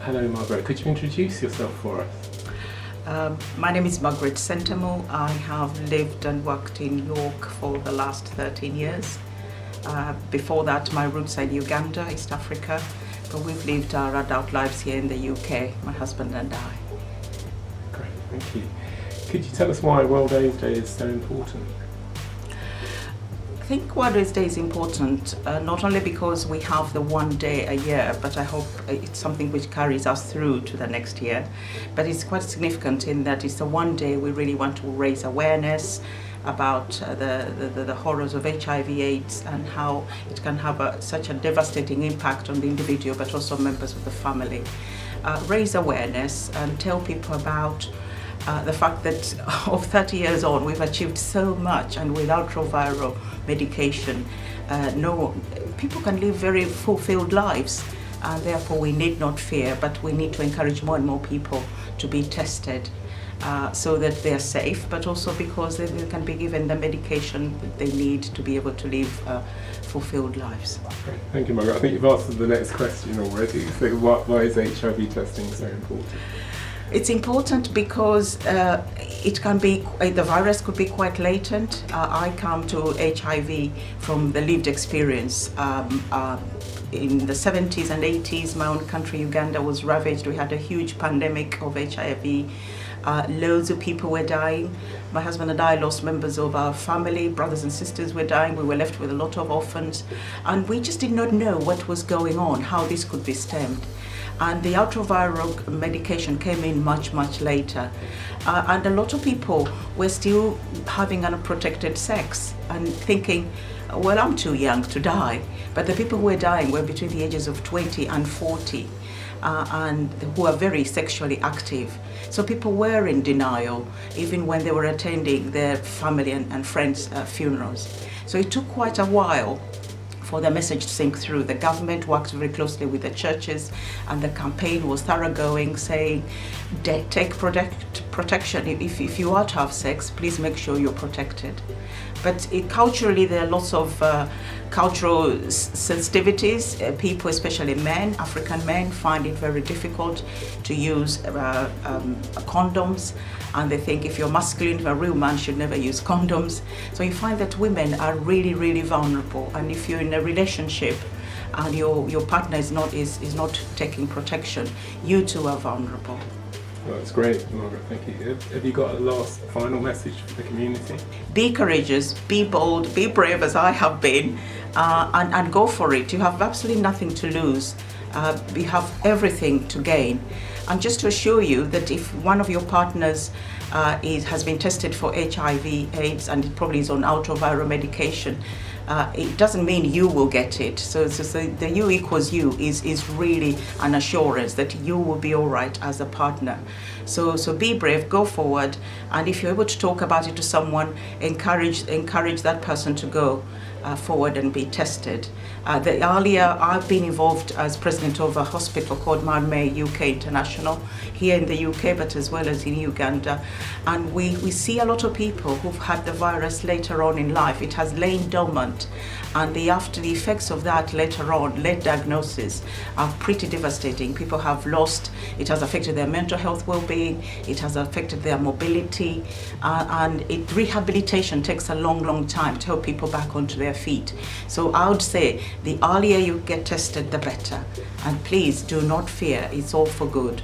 Hello Margaret, could you introduce yourself for us? My name is Margaret Sentamu. I have lived and worked in York for the last 13 years. Before that, my roots are in Uganda, East Africa, but we've lived our adult lives here in the UK, my husband and I. Great, thank you. Could you tell us why World AIDS Day is so important? I think World AIDS Day is important not only because we have the one day a year, but I hope it's something which carries us through to the next year. But it's quite significant in that it's the one day we really want to raise awareness about the horrors of HIV/AIDS and how it can have such a devastating impact on the individual, but also members of the family. Raise awareness and tell people about the fact that of 30 years on, we've achieved so much, and without retroviral medication, people can live very fulfilled lives, and therefore we need not fear, but we need to encourage more and more people to be tested so that they're safe, but also because they can be given the medication that they need to be able to live fulfilled lives. Great. Thank you, Margaret. I think you've answered the next question already. So why is HIV testing so important? It's important because it can be, the virus could be quite latent. I come to HIV from the lived experience. In the 70s and 80s, my own country, Uganda, was ravaged. We had a huge pandemic of HIV. Loads of people were dying. My husband and I lost members of our family, brothers and sisters were dying. We were left with a lot of orphans. And we just did not know what was going on, how this could be stemmed. And the antiviral medication came in much, much later. And a lot of people were still having unprotected sex and thinking, well, I'm too young to die. But the people who were dying were between the ages of 20 and 40 and who are very sexually active. So people were in denial, even when they were attending their family and friends' funerals. So it took quite a while for the message to sink through. The government worked very closely with the churches, and the campaign was thoroughgoing, saying, take protection. If you are to have sex, please make sure you're protected. But culturally, there are lots of cultural sensitivities. People, especially men, African men, find it very difficult to use condoms, and they think if you're masculine, a real man should never use condoms. So you find that women are really, really vulnerable, and if you're in a relationship and your partner is not taking protection, you too are vulnerable. Well, that's great, Margaret, thank you. Have you got a last final message for the community? Be courageous, be bold, be brave as I have been, and go for it. You have absolutely nothing to lose. You have everything to gain. And just to assure you that if one of your partners has been tested for HIV/AIDS and it probably is on antiviral medication, it doesn't mean you will get it. So the you equals you is really an assurance that you will be all right as a partner. So be brave, go forward, and if you're able to talk about it to someone, encourage that person to go forward and be tested. Earlier, I've been involved as president of a hospital called Margaret UK International here in the UK, but as well as in Uganda. And we see a lot of people who've had the virus later on in life. It has lain dormant, and after the effects of that later on, late diagnosis, are pretty devastating. People have lost, it has affected their mental health well-being, it has affected their mobility, and rehabilitation takes a long, long time to help people back onto their feet. So I would say the earlier you get tested, the better. And please do not fear, it's all for good.